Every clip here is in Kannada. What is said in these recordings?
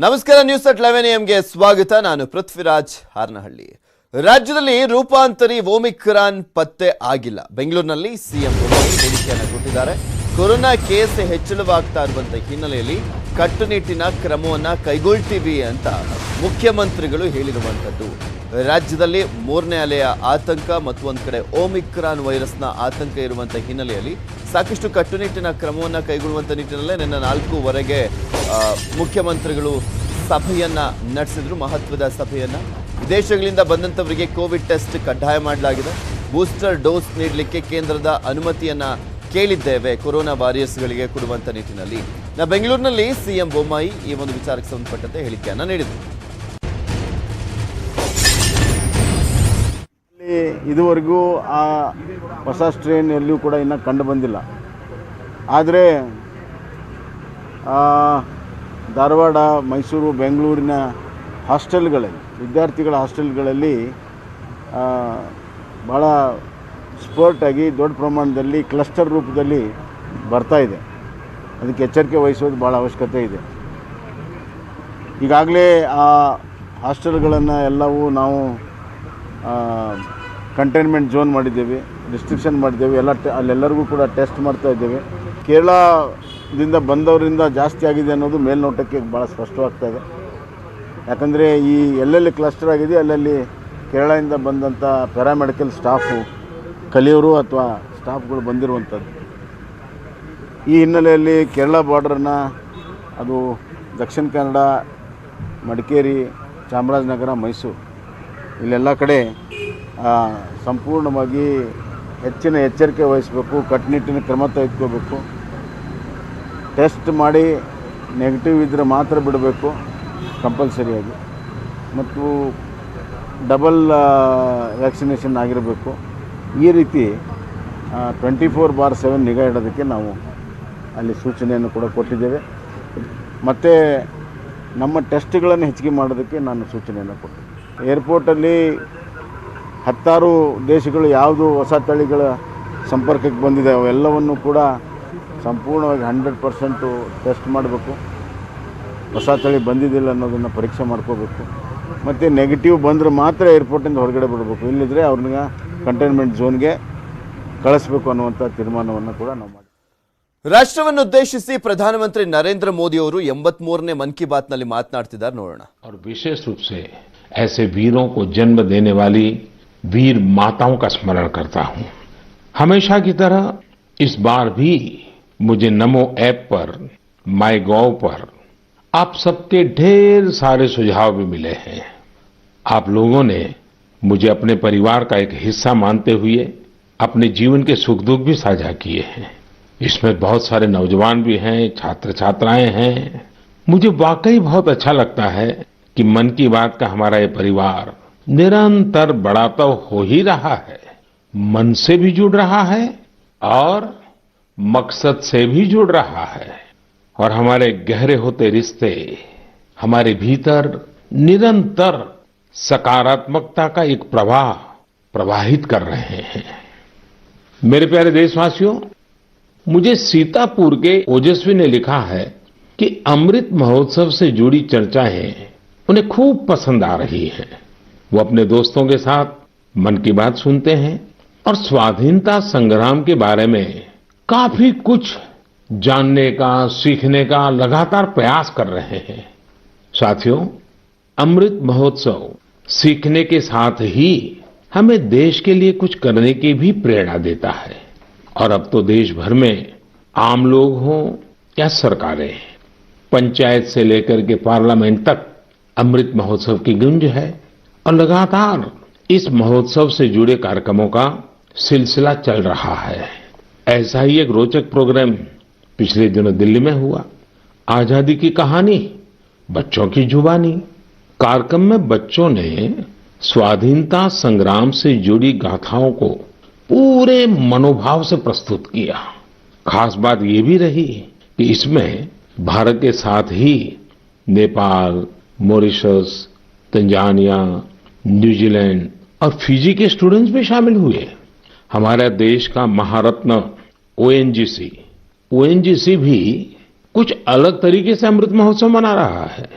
ನಮಸ್ಕಾರ ನ್ಯೂಸ್ ಅಟ್ 11 AM ಸ್ವಾಗತ. ನಾನು ಪೃಥ್ವಿರಾಜ್ ಹಾರನಹಳ್ಳಿ. ರಾಜ್ಯದಲ್ಲಿ ರೂಪಾಂತರಿ ಓಮಿಕ್ರಾನ್ ಪತ್ತೆ ಆಗಿಲ್ಲ. ಬೆಂಗಳೂರಿನಲ್ಲಿ ಸಿಎಂ ಹೇಳಿಕೆಯನ್ನು ಕೊಟ್ಟಿದ್ದಾರೆ. ಕೊರೋನಾ ಕೇಸ್ ಹೆಚ್ಚಳವಾಗ್ತಾ ಇರುವಂತ ಹಿನ್ನೆಲೆಯಲ್ಲಿ ಕಟ್ಟುನಿಟ್ಟಿನ ಕ್ರಮವನ್ನು ಕೈಗೊಳ್ತೀವಿ ಅಂತ ಮುಖ್ಯಮಂತ್ರಿಗಳು ಹೇಳಿರುವಂತದ್ದು. ರಾಜ್ಯದಲ್ಲಿ ಮೂರನೇ ಅಲೆಯ ಆತಂಕ ಮತ್ತು ಒಂದು ಕಡೆ ಓಮಿಕ್ರಾನ್ ವೈರಸ್ನ ಆತಂಕ ಇರುವಂತ ಹಿನ್ನೆಲೆಯಲ್ಲಿ ಸಾಕಷ್ಟು ಕಟ್ಟುನಿಟ್ಟಿನ ಕ್ರಮವನ್ನು ಕೈಗೊಳ್ಳುವಂತ ನಿಟ್ಟಿನಲ್ಲೇ ನಿನ್ನೆ 4:15 ಮುಖ್ಯಮಂತ್ರಿಗಳು ಸಭೆಯನ್ನ ನಡೆಸಿದ್ರು. ಮಹತ್ವದ ಸಭೆಯನ್ನ. ವಿದೇಶಗಳಿಂದ ಬಂದಂತವರಿಗೆ ಕೋವಿಡ್ ಟೆಸ್ಟ್ ಕಡ್ಡಾಯ ಮಾಡಲಾಗಿದೆ. ಬೂಸ್ಟರ್ ಡೋಸ್ ನೀಡಲಿಕ್ಕೆ ಕೇಂದ್ರದ ಅನುಮತಿಯನ್ನ ಕೇಳಿದ್ದೇವೆ ಕೊರೋನಾ ವಾರಿಯರ್ಸ್ಗಳಿಗೆ ಕೊಡುವಂತ ನಿಟ್ಟಿನಲ್ಲಿ. ಬೆಂಗಳೂರಿನಲ್ಲಿ ಸಿಎಂ ಬೊಮ್ಮಾಯಿ ಈ ಒಂದು ವಿಚಾರಕ್ಕೆ ಸಂಬಂಧಪಟ್ಟಂತೆ ಹೇಳಿಕೆಯನ್ನ ನೀಡಿದರು. ಇದುವರೆಗೂ ಆ ಹೊಸ ಸ್ಟ್ರೇನ್ ಎಲ್ಲಿಯೂ ಕೂಡ ಇನ್ನೂ ಕಂಡು ಬಂದಿಲ್ಲ. ಆದರೆ ಧಾರವಾಡ, ಮೈಸೂರು, ಬೆಂಗಳೂರಿನ ಹಾಸ್ಟೆಲ್ಗಳಲ್ಲಿ, ವಿದ್ಯಾರ್ಥಿಗಳ ಹಾಸ್ಟೆಲ್ಗಳಲ್ಲಿ ಭಾಳ ಸ್ಪರ್ಟಾಗಿ ದೊಡ್ಡ ಪ್ರಮಾಣದಲ್ಲಿ ಕ್ಲಸ್ಟರ್ ರೂಪದಲ್ಲಿ ಬರ್ತಾ ಇದೆ. ಅದಕ್ಕೆ ಎಚ್ಚರಿಕೆ ವಹಿಸೋದು ಭಾಳ ಅವಶ್ಯಕತೆ ಇದೆ. ಈಗಾಗಲೇ ಆ ಹಾಸ್ಟೆಲ್ಗಳನ್ನು ಎಲ್ಲವೂ ನಾವು ಕಂಟೈನ್ಮೆಂಟ್ ಝೋನ್ ಮಾಡಿದ್ದೇವೆ, ರಿಸ್ಟ್ರಿಕ್ಷನ್ ಮಾಡಿದ್ದೇವೆ. ಅಲ್ಲೆಲ್ಲರಿಗೂ ಕೂಡ ಟೆಸ್ಟ್ ಮಾಡ್ತಾ ಇದ್ದೇವೆ. ಕೇರಳದಿಂದ ಬಂದವರಿಂದ ಜಾಸ್ತಿ ಆಗಿದೆ ಅನ್ನೋದು ಮೇಲ್ನೋಟಕ್ಕೆ ಭಾಳ ಸ್ಪಷ್ಟವಾಗ್ತಾ ಇದೆ. ಯಾಕಂದರೆ ಈ ಎಲ್ಲೆಲ್ಲಿ ಕ್ಲಸ್ಟರ್ ಆಗಿದೆ ಅಲ್ಲಲ್ಲಿ ಕೇರಳದಿಂದ ಬಂದಂಥ ಪ್ಯಾರಾಮೆಡಿಕಲ್ ಸ್ಟಾಫು, ಕಲಿಯೋರು ಅಥವಾ ಸ್ಟಾಫ್ಗಳು ಬಂದಿರುವಂಥದ್ದು. ಈ ಹಿನ್ನೆಲೆಯಲ್ಲಿ ಕೇರಳ ಬಾರ್ಡ್ರನ್ನ, ಅದು ದಕ್ಷಿಣ ಕನ್ನಡ, ಮಡಿಕೇರಿ, ಚಾಮರಾಜನಗರ, ಮೈಸೂರು, ಇಲ್ಲೆಲ್ಲ ಕಡೆ ಸಂಪೂರ್ಣವಾಗಿ ಹೆಚ್ಚಿನ ಎಚ್ಚರಿಕೆ ವಹಿಸಬೇಕು, ಕಟ್ಟುನಿಟ್ಟಿನ ಕ್ರಮ ತೆಗೆದುಕೋಬೇಕು. ಟೆಸ್ಟ್ ಮಾಡಿ ನೆಗೆಟಿವ್ ಇದ್ದರೆ ಮಾತ್ರ ಬಿಡಬೇಕು ಕಂಪಲ್ಸರಿಯಾಗಿ, ಮತ್ತು ಡಬಲ್ ವ್ಯಾಕ್ಸಿನೇಷನ್ ಆಗಿರಬೇಕು. ಈ ರೀತಿ 24/7 ನಿಗಾ ಇಡೋದಕ್ಕೆ ನಾವು ಅಲ್ಲಿ ಸೂಚನೆಯನ್ನು ಕೂಡ ಕೊಟ್ಟಿದ್ದೇವೆ. ಮತ್ತು ನಮ್ಮ ಟೆಸ್ಟ್ಗಳನ್ನು ಹೆಚ್ಚಿಗೆ ಮಾಡೋದಕ್ಕೆ ನಾನು ಸೂಚನೆಯನ್ನು ಕೊಟ್ಟಿದ್ದೆ. ಏರ್ಪೋರ್ಟಲ್ಲಿ 16 ದೇಶಗಳು ಯಾವುದು ಹೊಸ ತಳಿಗಳ ಸಂಪರ್ಕಕ್ಕೆ ಬಂದಿದೆ ಅವೆಲ್ಲವನ್ನು ಕೂಡ ಸಂಪೂರ್ಣವಾಗಿ 100% ಟೆಸ್ಟ್ ಮಾಡಬೇಕು. ಹೊಸ ತಳಿ ಬಂದಿದ್ದಿಲ್ಲ ಅನ್ನೋದನ್ನು ಪರೀಕ್ಷೆ ಮಾಡ್ಕೋಬೇಕು. ಮತ್ತು ನೆಗೆಟಿವ್ ಬಂದರೆ ಮಾತ್ರ ಏರ್ಪೋರ್ಟಿಂದ ಹೊರಗಡೆ ಬಿಡಬೇಕು. ಇಲ್ಲಿದ್ದರೆ ಅವ್ರನ್ನ ಕಂಟೈನ್ಮೆಂಟ್ ಝೋನ್ಗೆ ಕಳಿಸ್ಬೇಕು ಅನ್ನುವಂಥ ತೀರ್ಮಾನವನ್ನು ಕೂಡ ನಾವು ಮಾಡಿ. ರಾಷ್ಟ್ರವನ್ನು ಉದ್ದೇಶಿಸಿ ಪ್ರಧಾನಮಂತ್ರಿ ನರೇಂದ್ರ ಮೋದಿ ಅವರು 83ನೇ ಮನ್ ಕಿ ಬಾತ್ ನಲ್ಲಿ ಮಾತನಾಡ್ತಿದ್ದಾರೆ. ನೋಡೋಣ. और विशेष रूप से ऐसे वीरों को जन्म देने वाली वीर माताओं का स्मरण करता हूं. हमेशा की तरह इस बार भी मुझे नमो ऐप पर, माई गॉव पर आप सबके ढेर सारे सुझाव भी मिले हैं. आप लोगों ने मुझे अपने परिवार का एक हिस्सा मानते हुए अपने जीवन के सुख दुख भी साझा किए हैं. इसमें बहुत सारे नौजवान भी हैं, छात्र छात्राएं हैं. मुझे वाकई बहुत अच्छा लगता है कि मन की बात का हमारा ये परिवार निरंतर बड़ा तो हो ही रहा है, मन से भी जुड़ रहा है और मकसद से भी जुड़ रहा है. और हमारे गहरे होते रिश्ते हमारे भीतर निरंतर सकारात्मकता का एक प्रवाह प्रवाहित कर रहे हैं. मेरे प्यारे देशवासियों, मुझे सीतापुर के ओजस्वी ने लिखा है कि अमृत महोत्सव से जुड़ी चर्चाएं उन्हें खूब पसंद आ रही हैं. वो अपने दोस्तों के साथ मन की बात सुनते हैं और स्वाधीनता संग्राम के बारे में काफी कुछ जानने का, सीखने का लगातार प्रयास कर रहे हैं. साथियों, अमृत महोत्सव सीखने के साथ ही हमें देश के लिए कुछ करने की भी प्रेरणा देता है. और अब तो देश भर में आम लोग हों या सरकारें, पंचायत से लेकर के पार्लियामेंट तक अमृत महोत्सव की गूंज है. और लगातार इस महोत्सव से जुड़े कार्यक्रमों का सिलसिला चल रहा है. ऐसा ही एक रोचक प्रोग्राम पिछले दिनों दिल्ली में हुआ. आजादी की कहानी, बच्चों की जुबानी. कार्यक्रम में बच्चों ने स्वाधीनता संग्राम से जुड़ी गाथाओं को पूरे मनोभाव से प्रस्तुत किया. खास बात ये भी रही कि इसमें भारत के साथ ही नेपाल, मॉरिशस, तंजानिया, न्यूजीलैंड और फिजी के स्टूडेंट्स भी शामिल हुए. हमारे देश का महारत्न ओएनजीसी भी कुछ अलग तरीके से अमृत महोत्सव मना रहा है.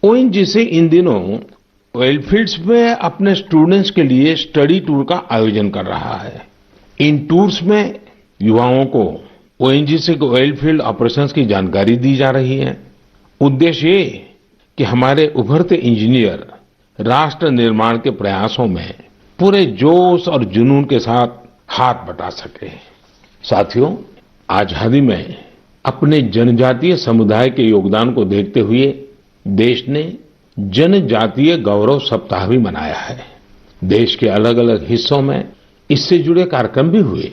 ओएनजीसी इन दिनों ऑयल फील्ड्स में अपने स्टूडेंट्स के लिए स्टडी टूर का आयोजन कर रहा है। इन टूर्स में युवाओं को ओएनजीसी के ऑयल फील्ड ऑपरेशंस की जानकारी दी जा रही है। उद्देश्य ये कि हमारे उभरते इंजीनियर राष्ट्र निर्माण के प्रयासों में पूरे जोश और जुनून के साथ हाथ बटा सके। साथियों, आजादी में अपने जनजातीय समुदाय के योगदान को देखते हुए देश ने जनजातीय गौरव सप्ताह भी मनाया है। देश के अलग अलग हिस्सों में इससे जुड़े कार्यक्रम भी हुए।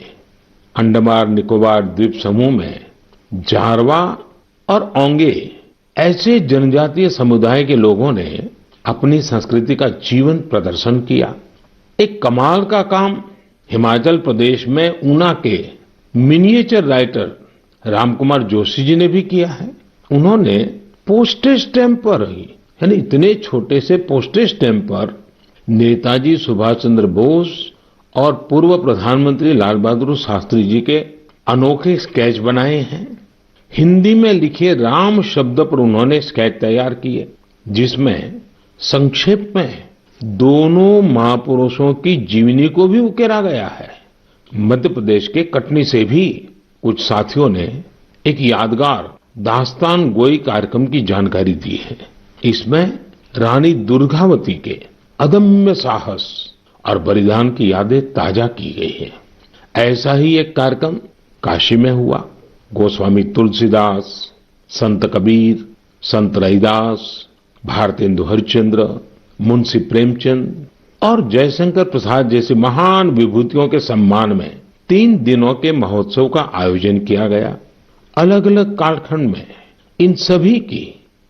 अंडमान निकोबार द्वीप समूह में जारवा और ओंगे ऐसे जनजातीय समुदाय के लोगों ने अपनी संस्कृति का जीवंत प्रदर्शन किया। एक कमाल का काम हिमाचल प्रदेश में ऊना के मिनिएचर राइटर रामकुमार जोशी जी ने भी किया है। उन्होंने पोस्टेज स्टैम्प पर यानी इतने छोटे से पोस्टेज स्टैम्प पर नेताजी सुभाष चंद्र बोस और पूर्व प्रधानमंत्री लाल बहादुर शास्त्री जी के अनोखे स्केच बनाए हैं। हिंदी में लिखे राम शब्द पर उन्होंने स्केच तैयार किए, जिसमें संक्षेप में दोनों महापुरुषों की जीवनी को भी उकेरा गया है। मध्य प्रदेश के कटनी से भी कुछ साथियों ने एक यादगार दास्तान गोई कार्यक्रम की जानकारी दी है। इसमें रानी दुर्गावती के अदम्य साहस और बलिदान की यादें ताजा की गई है। ऐसा ही एक कार्यक्रम काशी में हुआ। गोस्वामी तुलसीदास, संत कबीर, संत रैदास, भारतेंदु हरिश्चंद्र, मुंशी प्रेमचंद और जयशंकर प्रसाद जैसी महान विभूतियों के सम्मान में 3 दिनों के महोत्सव का आयोजन किया गया। अलग अलग कालखंड में इन सभी की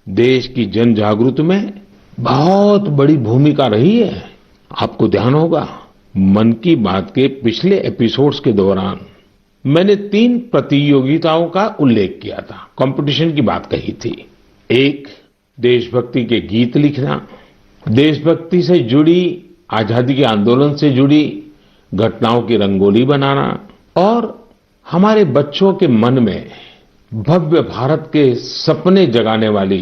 देश की जन जागृति में बहुत बड़ी भूमिका रही है। आपको ध्यान होगा, मन की बात के पिछले एपिसोड्स के दौरान मैंने 3 प्रतियोगिताओं का उल्लेख किया था, कंपटीशन की बात कही थी। एक, देशभक्ति के गीत लिखना, देशभक्ति से जुड़ी, आजादी के आंदोलन से जुड़ी घटनाओं की रंगोली बनाना और हमारे बच्चों के मन में भव्य भारत के सपने जगाने वाली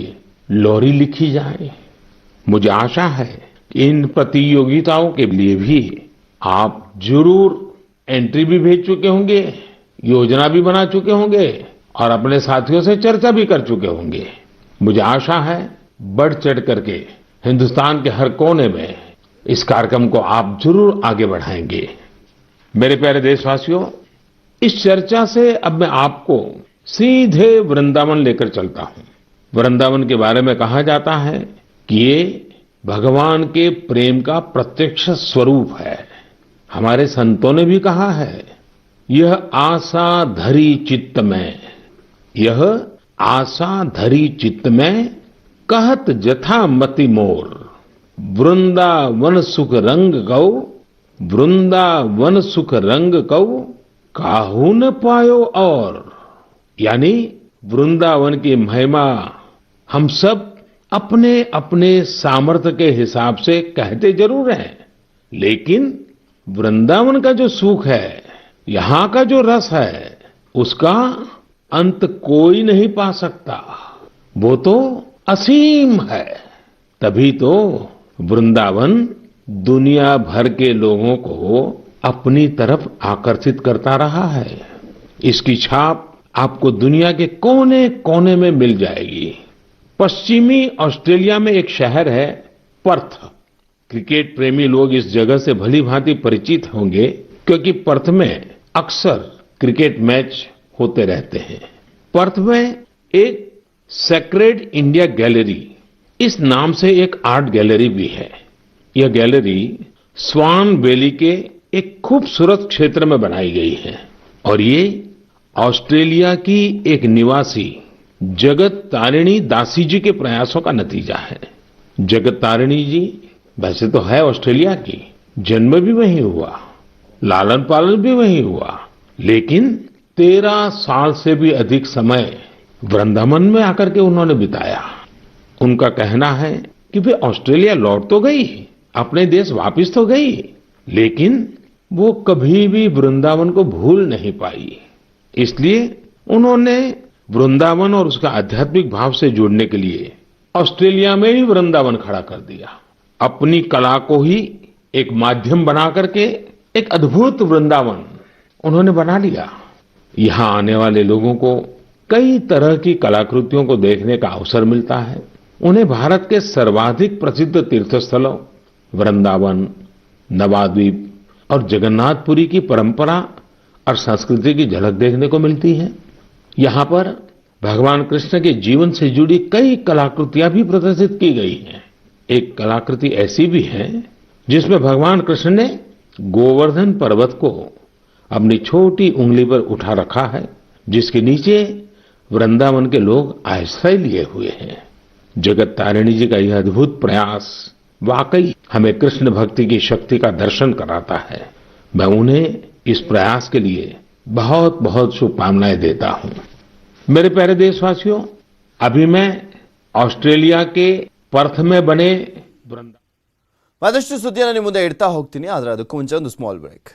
लोरी लिखी जाए। मुझे आशा है कि इन प्रतियोगिताओं के लिए भी आप जरूर एंट्री भी भेज चुके होंगे, योजना भी बना चुके होंगे और अपने साथियों से चर्चा भी कर चुके होंगे। मुझे आशा है बढ़ चढ़ करके हिंदुस्तान के हर कोने में इस कार्यक्रम को आप जरूर आगे बढ़ाएंगे। मेरे प्यारे देशवासियों, इस चर्चा से अब मैं आपको सीधे वृंदावन लेकर चलता हूं। वृंदावन के बारे में कहा जाता है कि ये भगवान के प्रेम का प्रत्यक्ष स्वरूप है। हमारे संतों ने भी कहा है, यह आशा धरी चित्त में, यह आशा धरी चित्त में कहत जथा मति मोर, वृंदावन सुख रंग गौ, वृंदावन सुख रंग गौ, काहू न पायो और। यानी वृंदावन की महिमा हम सब अपने अपने सामर्थ्य के हिसाब से कहते जरूर हैं, लेकिन वृंदावन का जो सुख है, यहाँ का जो रस है, उसका अंत कोई नहीं पा सकता। वो तो असीम है। तभी तो वृंदावन दुनिया भर के लोगों को अपनी तरफ आकर्षित करता रहा है। इसकी छाप आपको दुनिया के कोने कोने में मिल जाएगी। पश्चिमी ऑस्ट्रेलिया में एक शहर है पर्थ। क्रिकेट प्रेमी लोग इस जगह से भली भांति परिचित होंगे, क्योंकि पर्थ में अक्सर क्रिकेट मैच होते रहते हैं। पर्थ में एक सेक्रेड इंडिया गैलरी, इस नाम से एक आर्ट गैलरी भी है। यह गैलरी स्वान वैली के एक खूबसूरत क्षेत्र में बनाई गई है और ये ऑस्ट्रेलिया की एक निवासी जगत तारिणी दासी जी के प्रयासों का नतीजा है। जगत तारिणी जी वैसे तो है ऑस्ट्रेलिया की, जन्म भी वहीं हुआ, लालन पालन भी वहीं हुआ, लेकिन 13 साल से भी अधिक समय वृंदावन में आकर के उन्होंने बिताया। उनका कहना है कि वे ऑस्ट्रेलिया लौट तो गई, अपने देश वापस तो गई, लेकिन वो कभी भी वृंदावन को भूल नहीं पाई। इसलिए उन्होंने वृंदावन और उसका आध्यात्मिक भाव से जुड़ने के लिए ऑस्ट्रेलिया में ही वृंदावन खड़ा कर दिया। अपनी कला को ही एक माध्यम बना करके एक अद्भुत वृंदावन उन्होंने बना लिया। यहां आने वाले लोगों को कई तरह की कलाकृतियों को देखने का अवसर मिलता है। उन्हें भारत के सर्वाधिक प्रसिद्ध तीर्थस्थलों वृंदावन, नवाद्वीप और जगन्नाथपुरी की परंपरा और संस्कृति की झलक देखने को मिलती है। यहाँ पर भगवान कृष्ण के जीवन से जुड़ी कई कलाकृतियां भी प्रदर्शित की गई हैं। एक कलाकृति ऐसी भी है जिसमें भगवान कृष्ण ने गोवर्धन पर्वत को अपनी छोटी उंगली पर उठा रखा है, जिसके नीचे वृंदावन के लोग आश्रय लिए हुए हैं। जगत तारिणी जी का यह अद्भुत प्रयास वाकई हमें कृष्ण भक्ति की शक्ति का दर्शन कराता है। मैं उन्हें इस प्रयास के लिए बहुत बहुत शुभकामनाएं देता हूं। मेरे प्यारे देशवासियों, अभी मैं ऑस्ट्रेलिया के पर्थ में बने ಮತ್ತಷ್ಟು ಸುದ್ದಿಯನ್ನು ನಿಮ್ಮ ಮುಂದೆ ಇಡ್ತಾ ಹೋಗ್ತೀನಿ, ಆದರೆ ಅದಕ್ಕೂ ಮುಂಚೆ ಒಂದು ಸ್ಮಾಲ್ ಬ್ರೇಕ್.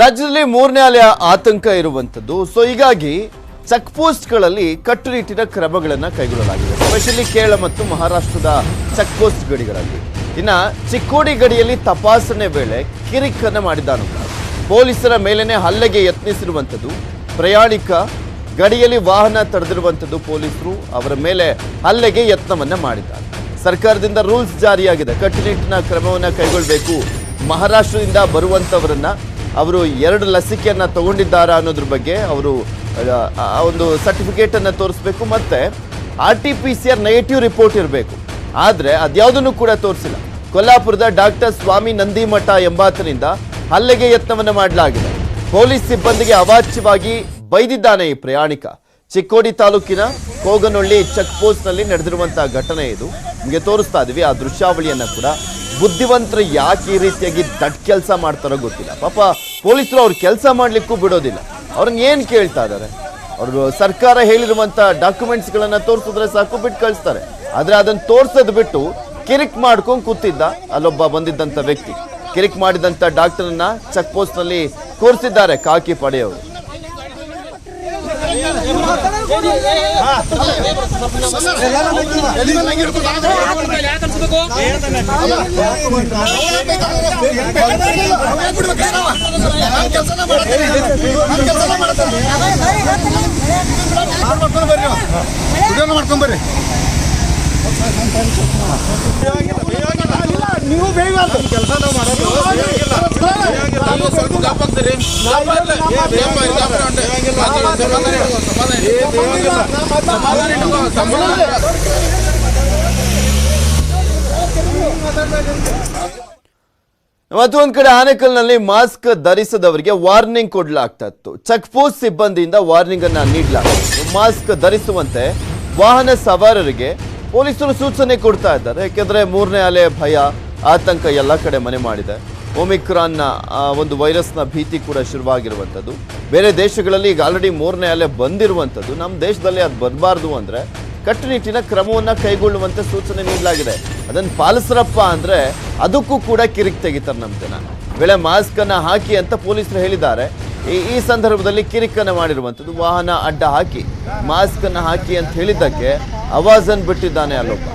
ರಾಜ್ಯದಲ್ಲಿ ಮೂರನೇ ಅಲೆಯ ಆತಂಕ ಇರುವಂತದ್ದು. ಸೊ ಹೀಗಾಗಿ ಚೆಕ್ ಪೋಸ್ಟ್ಗಳಲ್ಲಿ ಕಟ್ಟುನಿಟ್ಟಿನ ಕ್ರಮಗಳನ್ನು ಕೈಗೊಳ್ಳಲಾಗಿದೆ, ಸ್ಪೆಷಲಿ ಕೇರಳ ಮತ್ತು ಮಹಾರಾಷ್ಟ್ರದ ಚೆಕ್ ಪೋಸ್ಟ್ ಗಡಿಗಳಲ್ಲಿ. ಇನ್ನು ಚಿಕ್ಕೋಡಿ ಗಡಿಯಲ್ಲಿ ತಪಾಸಣೆ ವೇಳೆ ಕಿರಿಕನ್ನು ಮಾಡಿದ್ದಾನು. ಪೊಲೀಸರ ಮೇಲೇನೆ ಹಲ್ಲೆಗೆ ಯತ್ನಿಸಿರುವಂಥದ್ದು. ಪ್ರಯಾಣಿಕ ಗಡಿಯಲ್ಲಿ ವಾಹನ ತಡೆದಿರುವಂಥದ್ದು ಪೊಲೀಸರು ಅವರ ಮೇಲೆ ಹಲ್ಲೆಗೆ ಯತ್ನವನ್ನ ಮಾಡಿದ್ದಾರೆ. ಸರ್ಕಾರದಿಂದ ರೂಲ್ಸ್ ಜಾರಿಯಾಗಿದೆ, ಕಟ್ಟುನಿಟ್ಟಿನ ಕ್ರಮವನ್ನು ಕೈಗೊಳ್ಳಬೇಕು. ಮಹಾರಾಷ್ಟ್ರದಿಂದ ಬರುವಂಥವರನ್ನ ಅವರು 2 ಲಸಿಕೆಯನ್ನು ತಗೊಂಡಿದ್ದಾರಾ ಅನ್ನೋದ್ರ ಬಗ್ಗೆ ಅವರು ಒಂದು ಸರ್ಟಿಫಿಕೇಟ್ ಅನ್ನು ತೋರಿಸಬೇಕು, ಮತ್ತೆ RT-PCR ನೆಗೆಟಿವ್ ರಿಪೋರ್ಟ್ ಇರಬೇಕು. ಆದರೆ ಅದ್ಯಾವುದನ್ನು ಕೂಡ ತೋರಿಸಿಲ್ಲ. ಕೊಲ್ಲಾಪುರದ ಡಾಕ್ಟರ್ ಸ್ವಾಮಿ ನಂದಿಮಠ ಎಂಬಾತನಿಂದ ಹಲ್ಲೆಗೆ ಯತ್ನವನ್ನು ಮಾಡಲಾಗಿದೆ. ಪೊಲೀಸ್ ಸಿಬ್ಬಂದಿಗೆ ಅವಾಚ್ಯವಾಗಿ ಬೈದಿದ್ದಾನೆ ಈ ಪ್ರಯಾಣಿಕ. ಚಿಕ್ಕೋಡಿ ತಾಲೂಕಿನ ಕೋಗನಹಳ್ಳಿ ಚೆಕ್ ಪೋಸ್ಟ್ ನಲ್ಲಿ ನಡೆದಿರುವಂತಹ ಘಟನೆ ಇದು. ನಿಮಗೆ ತೋರಿಸ್ತಾ ಇದೀವಿ ಆ ದೃಶ್ಯಾವಳಿಯನ್ನ ಕೂಡ. ಬುದ್ಧಿವಂತರು ಯಾಕೆ ಈ ರೀತಿಯಾಗಿ ದಟ್ ಕೆಲಸ ಮಾಡ್ತಾರೋ ಗೊತ್ತಿಲ್ಲ. ಪಾಪ ಪೊಲೀಸರು ಅವ್ರ ಕೆಲಸ ಮಾಡ್ಲಿಕ್ಕೂ ಬಿಡೋದಿಲ್ಲ. ಅವ್ರನ್ನ ಏನ್ ಕೇಳ್ತಾ ಇದ್ದಾರೆ? ಅವರು ಸರ್ಕಾರ ಹೇಳಿರುವಂತ ಡಾಕ್ಯುಮೆಂಟ್ಸ್ ಗಳನ್ನ ತೋರಿಸಿದ್ರೆ ಸಾಕು, ಬಿಟ್ಟು ಕಳಿಸ್ತಾರೆ. ಆದ್ರೆ ಅದನ್ನ ತೋರ್ಸದ್ ಬಿಟ್ಟು ಕಿರಿಕ್ ಮಾಡ್ಕೊಂಡು ಕೂತಿದ್ದ ಅಲ್ಲೊಬ್ಬ ಬಂದಿದ್ದಂತ ವ್ಯಕ್ತಿ. ಕಿರಿಕ್ ಮಾಡಿದಂತ ಡಾಕ್ಟರ್ನ ಚೆಕ್ ಪೋಸ್ಟ್ ನಲ್ಲಿ ಕೂರಿಸಿದ್ದಾರೆ ಕಾಕಿ ಪಡೆಯವರು. ನೀವು ಬೇಗ ಕೆಲಸ ನಾವು ಮಾಡೋದು ಮತ್ತು ಒಂದ್ ಕಡೆ ಆನೇಕಲ್ನಲ್ಲಿ ಮಾಸ್ಕ್ ಧರಿಸದವರಿಗೆ ವಾರ್ನಿಂಗ್ ಕೊಡಲಾಗ್ತಾ ಇತ್ತು. ಚೆಕ್ ಪೋಸ್ಟ್ ಸಿಬ್ಬಂದಿಯಿಂದ ವಾರ್ನಿಂಗ್ ಅನ್ನ ನೀಡಲಾಗ್ತಿತ್ತು. ಮಾಸ್ಕ್ ಧರಿಸುವಂತೆ ವಾಹನ ಸವಾರರಿಗೆ ಪೊಲೀಸರು ಸೂಚನೆ ಕೊಡ್ತಾ ಇದ್ದಾರೆ. ಯಾಕೆಂದ್ರೆ ಮೂರನೇ ಅಲೆ ಭಯ, ಆತಂಕ ಎಲ್ಲ ಕಡೆ ಮನೆ ಮಾಡಿದೆ. ಒಮಿಕ್ರಾನ್ನ ಒಂದು ವೈರಸ್ನ ಭೀತಿ ಕೂಡ ಶುರುವಾಗಿರುವಂಥದ್ದು. ಬೇರೆ ದೇಶಗಳಲ್ಲಿ ಈಗ ಆಲ್ರೆಡಿ ಮೂರನೇ ಅಲೆ ಬಂದಿರುವಂಥದ್ದು. ನಮ್ಮ ದೇಶದಲ್ಲಿ ಅದು ಬರಬಾರ್ದು ಅಂದರೆ ಕಟ್ಟುನಿಟ್ಟಿನ ಕ್ರಮವನ್ನು ಕೈಗೊಳ್ಳುವಂತೆ ಸೂಚನೆ ನೀಡಲಾಗಿದೆ. ಅದನ್ನು ಪಾಲಿಸ್ರಪ್ಪ ಅಂದರೆ ಅದಕ್ಕೂ ಕೂಡ ಕಿರಿಕ್ ತೆಗಿತಾರೆ ನಮ್ಮ ಜನ. ವೇಳೆ ಮಾಸ್ಕನ್ನು ಹಾಕಿ ಅಂತ ಪೊಲೀಸರು ಹೇಳಿದ್ದಾರೆ. ಈ ಸಂದರ್ಭದಲ್ಲಿ ಕಿರಿಕನ್ನು ಮಾಡಿರುವಂಥದ್ದು. ವಾಹನ ಅಡ್ಡ ಹಾಕಿ ಮಾಸ್ಕನ್ನು ಹಾಕಿ ಅಂತ ಹೇಳಿದ್ದಕ್ಕೆ ಆವಾಜನ್ನು ಬಿಟ್ಟಿದ್ದಾನೆ ಅಲ್ಲೊಬ್ಬ.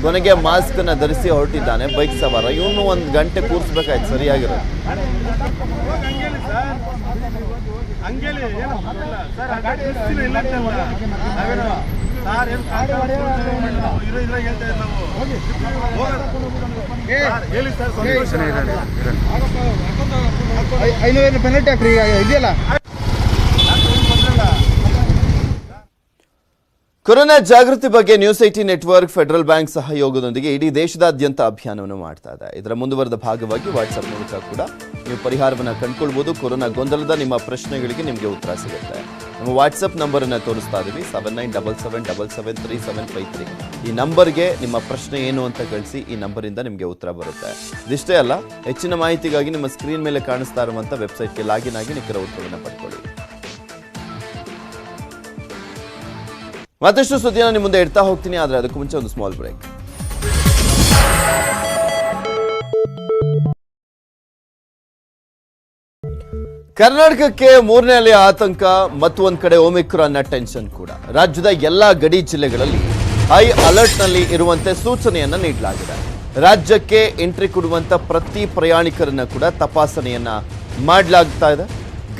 ಕೊನೆಗೆ ಮಾಸ್ಕ್ ಅನ್ನ ಧರಿಸಿ ಹೊರಟಿದ್ದಾನೆ ಬೈಕ್ ಸವಾರ. ಇವನು 1 ಗಂಟೆ ಕೂರಿಸ್ಬೇಕಾಯ್ತು ಸರಿಯಾಗಿರೋದು. ಪೆನಲ್ಟಿ ಹಾಕ್ರಿ ಇದೆಯಲ್ಲ. ಕೊರೋನಾ ಜಾಗೃತಿ ಬಗ್ಗೆ ನ್ಯೂಸ್ 18 ನೆಟ್ವರ್ಕ್, ಫೆಡರಲ್ ಬ್ಯಾಂಕ್ ಸಹಯೋಗದೊಂದಿಗೆ ಇಡೀ ದೇಶದಾದ್ಯಂತ ಅಭಿಯಾನವನ್ನು ಮಾಡ್ತಾ ಇದೆ. ಇದರ ಮುಂದುವರೆದ ಭಾಗವಾಗಿ ವಾಟ್ಸ್ಆಪ್ ಮೂಲಕ ಕೂಡ ನೀವು ಪರಿಹಾರವನ್ನು ಕಂಡುಕೊಳ್ಬಹುದು. ಕೊರೋನಾ ಗೊಂದಲದ ನಿಮ್ಮ ಪ್ರಶ್ನೆಗಳಿಗೆ ನಿಮಗೆ ಉತ್ತರ ಸಿಗುತ್ತೆ. ನಮ್ಮ ವಾಟ್ಸ್ಆಪ್ ನಂಬರ್ ಅನ್ನು ತೋರಿಸ್ತಾ ಇದ್ದೀವಿ, 7977773753. ಈ ನಂಬರ್ಗೆ ನಿಮ್ಮ ಪ್ರಶ್ನೆ ಏನು ಅಂತ ಕಳಿಸಿ. ಈ ನಂಬರಿಂದ ನಿಮಗೆ ಉತ್ತರ ಬರುತ್ತೆ. ಇದಿಷ್ಟೇ ಅಲ್ಲ, ಹೆಚ್ಚಿನ ಮಾಹಿತಿಗಾಗಿ ನಿಮ್ಮ ಸ್ಕ್ರೀನ್ ಮೇಲೆ ಕಾಣಿಸ್ತಾ ಇರುವಂಥ ವೆಬ್ಸೈಟ್ಗೆ ಲಾಗಿನ್ ಆಗಿ ನಿಖರ ಉತ್ತರವನ್ನು ಪಡ್ಕೊಳ್ಳಿ. ಮತ್ತಷ್ಟು ಸುದ್ದಿಯನ್ನು ನಿಮ್ಮ ಮುಂದೆ ಇಡ್ತಾ ಹೋಗ್ತೀನಿ, ಆದರೆ ಅದಕ್ಕೂ ಮುಂಚೆ ಒಂದು ಸ್ಮಾಲ್ ಬ್ರೇಕ್. ಕರ್ನಾಟಕಕ್ಕೆ ಮೂರನೇ ಅಲೆಯ ಆತಂಕ ಮತ್ತು ಒಂದ್ ಕಡೆ ಒಮಿಕ್ರಾನ್ನ ಟೆನ್ಷನ್ ಕೂಡ. ರಾಜ್ಯದ ಎಲ್ಲಾ ಗಡಿ ಜಿಲ್ಲೆಗಳಲ್ಲಿ ಹೈ ಅಲರ್ಟ್ ನಲ್ಲಿ ಇರುವಂತೆ ಸೂಚನೆಯನ್ನ ನೀಡಲಾಗಿದೆ. ರಾಜ್ಯಕ್ಕೆ ಎಂಟ್ರಿ ಕೊಡುವಂತ ಪ್ರತಿ ಪ್ರಯಾಣಿಕರನ್ನ ಕೂಡ ತಪಾಸಣೆಯನ್ನ ಮಾಡಲಾಗ್ತಾ ಇದೆ.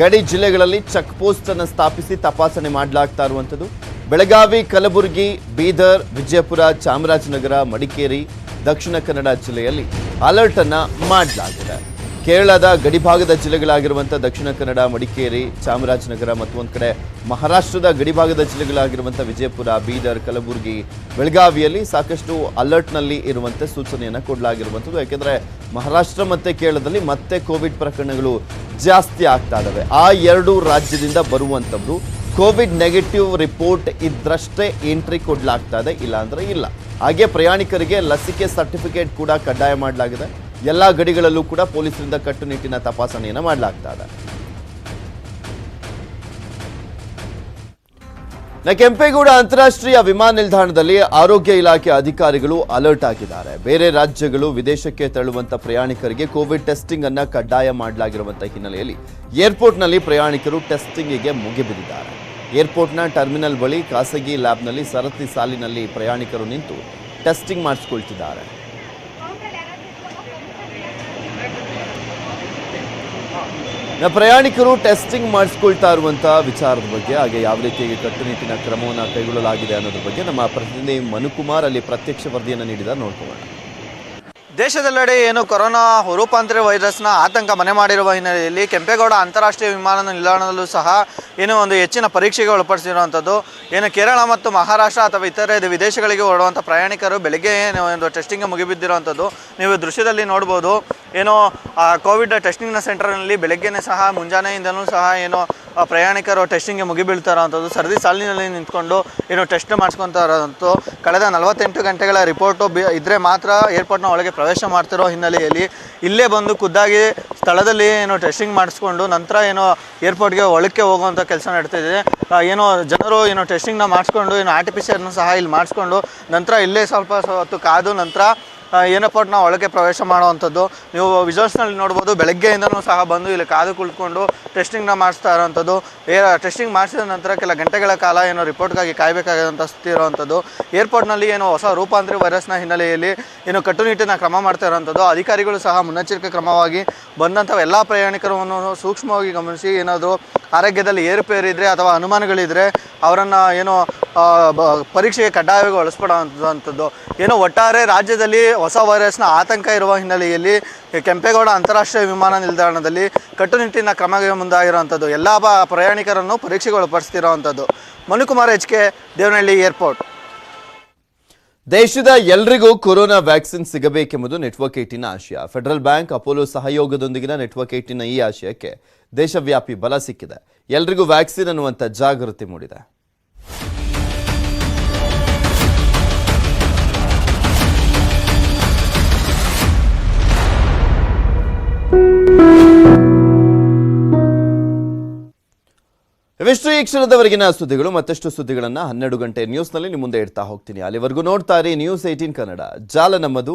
ಗಡಿ ಜಿಲ್ಲೆಗಳಲ್ಲಿ ಚೆಕ್ ಪೋಸ್ಟ್ ಅನ್ನು ಸ್ಥಾಪಿಸಿ ತಪಾಸಣೆ ಮಾಡಲಾಗ್ತಾ ಇರುವಂತದ್ದು. ಬೆಳಗಾವಿ, ಕಲಬುರಗಿ, ಬೀದರ್, ವಿಜಯಪುರ, ಚಾಮರಾಜನಗರ, ಮಡಿಕೇರಿ, ದಕ್ಷಿಣ ಕನ್ನಡ ಜಿಲ್ಲೆಯಲ್ಲಿ ಅಲರ್ಟ್ ಅನ್ನ ಮಾಡಲಾಗಿದೆ. ಕೇರಳದ ಗಡಿಭಾಗದ ಜಿಲ್ಲೆಗಳಾಗಿರುವಂಥ ದಕ್ಷಿಣ ಕನ್ನಡ, ಮಡಿಕೇರಿ, ಚಾಮರಾಜನಗರ ಮತ್ತು ಒಂದು ಕಡೆ ಮಹಾರಾಷ್ಟ್ರದ ಗಡಿಭಾಗದ ಜಿಲ್ಲೆಗಳಾಗಿರುವಂಥ ವಿಜಯಪುರ, ಬೀದರ್, ಕಲಬುರಗಿ, ಬೆಳಗಾವಿಯಲ್ಲಿ ಸಾಕಷ್ಟು ಅಲರ್ಟ್ನಲ್ಲಿ ಇರುವಂತೆ ಸೂಚನೆಯನ್ನು ಕೊಡಲಾಗಿರುವಂಥದ್ದು. ಯಾಕೆಂದರೆ ಮಹಾರಾಷ್ಟ್ರ ಮತ್ತು ಕೇರಳದಲ್ಲಿ ಮತ್ತೆ ಕೋವಿಡ್ ಪ್ರಕರಣಗಳು ಜಾಸ್ತಿ ಆಗ್ತಾ ಇದ್ದಾವೆ. ಆ ಎರಡು ರಾಜ್ಯದಿಂದ ಬರುವಂಥವ್ರು ಕೋವಿಡ್ ನೆಗೆಟಿವ್ ರಿಪೋರ್ಟ್ ಇದ್ರಷ್ಟೇ ಎಂಟ್ರಿ ಕೊಡಲಾಗ್ತಾ ಇದೆ, ಇಲ್ಲಾಂದ್ರೆ ಇಲ್ಲ. ಹಾಗೆ ಪ್ರಯಾಣಿಕರಿಗೆ ಲಸಿಕೆ ಸರ್ಟಿಫಿಕೇಟ್ ಕೂಡ ಕಡ್ಡಾಯ ಮಾಡಲಾಗಿದೆ. ಎಲ್ಲ ಗಡಿಗಳಲ್ಲೂ ಕೂಡ ಪೊಲೀಸರಿಂದ ಕಟ್ಟುನಿಟ್ಟಿನ ತಪಾಸಣೆಯನ್ನು ಮಾಡಲಾಗ್ತಾ ಇದೆ. ಕೆಂಪೇಗೌಡ ಅಂತಾರಾಷ್ಟ್ರೀಯ ವಿಮಾನ ನಿಲ್ದಾಣದಲ್ಲಿ ಆರೋಗ್ಯ ಇಲಾಖೆ ಅಧಿಕಾರಿಗಳು ಅಲರ್ಟ್ ಆಗಿದ್ದಾರೆ. ಬೇರೆ ರಾಜ್ಯಗಳು, ವಿದೇಶಕ್ಕೆ ತೆರಳುವಂತ ಪ್ರಯಾಣಿಕರಿಗೆ ಕೋವಿಡ್ ಟೆಸ್ಟಿಂಗ್ ಅನ್ನ ಕಡ್ಡಾಯ ಮಾಡಲಾಗಿರುವಂತಹ ಹಿನ್ನೆಲೆಯಲ್ಲಿ ಏರ್ಪೋರ್ಟ್ನಲ್ಲಿ ಪ್ರಯಾಣಿಕರು ಟೆಸ್ಟಿಂಗಿಗೆ ಮುಗಿಬಿದ್ದಿದ್ದಾರೆ. ಏರ್ಪೋರ್ಟ್ನ ಟರ್ಮಿನಲ್ ಬಳಿ ಖಾಸಗಿ ಲ್ಯಾಬ್ನಲ್ಲಿ ಸರತಿ ಸಾಲಿನಲ್ಲಿ ಪ್ರಯಾಣಿಕರು ನಿಂತು ಟೆಸ್ಟಿಂಗ್ ಮಾಡಿಸಿಕೊಳ್ತಿದ್ದಾರೆ. ಪ್ರಯಾಣಿಕರು ಟೆಸ್ಟಿಂಗ್ ಮಾಡಿಸ್ಕೊಳ್ತಾ ಇರುವಂತಹ ವಿಚಾರದ ಬಗ್ಗೆ, ಹಾಗೆ ಯಾವ ರೀತಿಯಾಗಿ ಕಟ್ಟುನಿಟ್ಟಿನ ಕ್ರಮವನ್ನು ಕೈಗೊಳ್ಳಲಾಗಿದೆ ಅನ್ನೋದ್ರ ಬಗ್ಗೆ ನಮ್ಮ ಪ್ರತಿನಿಧಿ ಮನುಕುಮಾರ್ ಅಲ್ಲಿ ಪ್ರತ್ಯಕ್ಷ ವರದಿಯನ್ನು ನೀಡಿದ ನೋಡ್ಕೊಳ್ಳೋಣ. ದೇಶದೆಲ್ಲೆಡೆ ಏನು ಕೊರೋನಾ ರೂಪಾಂತರ ವೈರಸ್ನ ಆತಂಕ ಮನೆ ಮಾಡಿರುವ ಹಿನ್ನೆಲೆಯಲ್ಲಿ ಕೆಂಪೇಗೌಡ ಅಂತಾರಾಷ್ಟ್ರೀಯ ವಿಮಾನ ನಿಲ್ದಾಣದಲ್ಲೂ ಸಹ ಏನೋ ಒಂದು ಹೆಚ್ಚಿನ ಪರೀಕ್ಷೆಗೆ ಒಳಪಡಿಸಿರುವಂಥದ್ದು. ಏನು ಕೇರಳ ಮತ್ತು ಮಹಾರಾಷ್ಟ್ರ ಅಥವಾ ಇತರೆ ವಿದೇಶಗಳಿಗೆ ಹೊರಡುವಂಥ ಪ್ರಯಾಣಿಕರು ಬೆಳಗ್ಗೆ ಒಂದು ಟೆಸ್ಟಿಂಗ್ಗೆ ಮುಗಿಬಿದ್ದಿರುವಂಥದ್ದು ನೀವು ದೃಶ್ಯದಲ್ಲಿ ನೋಡ್ಬೋದು. ಏನೋ ಕೋವಿಡ್ ಟೆಸ್ಟಿಂಗ್ನ ಸೆಂಟರ್ನಲ್ಲಿ ಬೆಳಗ್ಗೆನೇ ಸಹ ಮುಂಜಾನೆಯಿಂದಲೂ ಸಹ ಏನೋ ಪ್ರಯಾಣಿಕರು ಟೆಸ್ಟಿಂಗ್ಗೆ ಮುಗಿಬೀಳ್ತಾ ಇರೋವಂಥದ್ದು. ಸರದಿ ಸಾಲಿನಲ್ಲಿ ನಿಂತ್ಕೊಂಡು ಏನೋ ಟೆಸ್ಟ್ ಮಾಡಿಸ್ಕೊತಾ ಇರೋವಂಥದ್ದು. ಕಳೆದ 48 ಗಂಟೆಗಳ ರಿಪೋರ್ಟು ಇದ್ದರೆ ಮಾತ್ರ ಏರ್ಪೋರ್ಟ್ನ ಒಳಗೆ ಪ್ರವೇಶ ಮಾಡ್ತಿರೋ ಹಿನ್ನೆಲೆಯಲ್ಲಿ ಇಲ್ಲೇ ಬಂದು ಖುದ್ದಾಗಿ ಸ್ಥಳದಲ್ಲಿ ಏನೋ ಟೆಸ್ಟಿಂಗ್ ಮಾಡಿಸ್ಕೊಂಡು ನಂತರ ಏನೋ ಏರ್ಪೋರ್ಟ್ಗೆ ಒಳಕ್ಕೆ ಹೋಗುವಂಥ ಕೆಲಸ ನಡ್ತಿದೆ. ಏನೋ ಜನರು ಏನೋ ಟೆಸ್ಟಿಂಗ್ನ ಮಾಡಿಸ್ಕೊಂಡು ಏನೋ RT-PCR ಸಹ ಇಲ್ಲಿ ಮಾಡಿಸ್ಕೊಂಡು ನಂತರ ಇಲ್ಲೇ ಸ್ವಲ್ಪ ಹೊತ್ತು ಕಾದು ನಂತರ ಏರ್ಪೋರ್ಟ್ನ ಒಳಗೆ ಪ್ರವೇಶ ಮಾಡುವಂಥದ್ದು ನೀವು ವಿಜುವಲ್ಸ್ನಲ್ಲಿ ನೋಡ್ಬೋದು. ಬೆಳಗ್ಗೆಯಿಂದಲೂ ಸಹ ಬಂದು ಇಲ್ಲಿ ಕಾದು ಕುಳಿತುಕೊಂಡು ಟೆಸ್ಟಿಂಗ್ನ ಮಾಡಿಸ್ತಾ ಇರೋವಂಥದ್ದು. ಟೆಸ್ಟಿಂಗ್ ಮಾಡಿಸಿದ ನಂತರ ಕೆಲ ಗಂಟೆಗಳ ಕಾಲ ಏನೋ ರಿಪೋರ್ಟ್ಗಾಗಿ ಕಾಯಬೇಕಾದಂಥ ಸ್ಥಿತಿ ಇರುವಂಥದ್ದು. ಏರ್ಪೋರ್ಟ್ನಲ್ಲಿ ಏನೋ ಹೊಸ ರೂಪಾಂತರಿ ವೈರಸ್ನ ಹಿನ್ನೆಲೆಯಲ್ಲಿ ಏನು ಕಟ್ಟುನಿಟ್ಟಿನ ಕ್ರಮ ಮಾಡ್ತಾ ಇರೋವಂಥದ್ದು. ಅಧಿಕಾರಿಗಳು ಸಹ ಮುನ್ನೆಚ್ಚರಿಕೆ ಕ್ರಮವಾಗಿ ಬಂದಂಥ ಎಲ್ಲ ಪ್ರಯಾಣಿಕರನ್ನು ಸೂಕ್ಷ್ಮವಾಗಿ ಗಮನಿಸಿ ಏನಾದರೂ ಆರೋಗ್ಯದಲ್ಲಿ ಏರುಪೇರಿದ್ರೆ ಅಥವಾ ಅನುಮಾನಗಳಿದ್ದರೆ ಅವರನ್ನು ಏನೋ ಪರೀಕ್ಷೆಗೆ ಕಡ್ಡಾಯವಾಗಿ ಒಳಪಡುವಂಥದ್ದು. ಏನೋ ಒಟ್ಟಾರೆ ರಾಜ್ಯದಲ್ಲಿ ಹೊಸ ವೈರಸ್ನ ಆತಂಕ ಇರುವ ಹಿನ್ನೆಲೆಯಲ್ಲಿ ಕೆಂಪೇಗೌಡ ಅಂತಾರಾಷ್ಟ್ರೀಯ ವಿಮಾನ ನಿಲ್ದಾಣದಲ್ಲಿ ಕಟ್ಟುನಿಟ್ಟಿನ ಕ್ರಮಕ್ಕೆ ಮುಂದಾಗಿರುವಂಥದ್ದು. ಎಲ್ಲ ಪ್ರಯಾಣಿಕರನ್ನು ಪರೀಕ್ಷೆಗೆ ಒಳಪಡಿಸ್ತಿರುವಂಥದ್ದು. Manukumar HK, Devanahalli airport. ದೇಶದ ಎಲ್ರಿಗೂ ಕೊರೋನಾ ವ್ಯಾಕ್ಸಿನ್ ಸಿಗಬೇಕೆಂಬುದು ನೆಟ್ವರ್ಕ್ 18ನ ಆಶಯ. ಫೆಡರಲ್ ಬ್ಯಾಂಕ್, ಅಪೋಲೋ ಸಹಯೋಗದೊಂದಿಗಿನ ನೆಟ್ವರ್ಕ್ 18ನ ಈ ಆಶಯಕ್ಕೆ ದೇಶವ್ಯಾಪಿ ಬಲ ಸಿಕ್ಕಿದೆ. ಎಲ್ರಿಗೂ ವ್ಯಾಕ್ಸಿನ್ ಅನ್ನುವಂಥ ಜಾಗೃತಿ ಮೂಡಿದೆ. ಇವಿಷ್ಟು ಈ ಕ್ಷಣದವರೆಗಿನ ಸುದ್ದಿಗಳು. ಮತ್ತಷ್ಟು ಸುದ್ದಿಗಳನ್ನು 12 ಗಂಟೆ ನ್ಯೂಸ್ನಲ್ಲಿ ನಿಮ್ಮ ಮುಂದೆ ಇಡ್ತಾ ಹೋಗ್ತೀನಿ. ಅಲ್ಲಿವರೆಗೂ ನೋಡ್ತಾ ಇರಿ ನ್ಯೂಸ್ 18 ಕನ್ನಡ. ಜಾಲ ನಮ್ಮದು.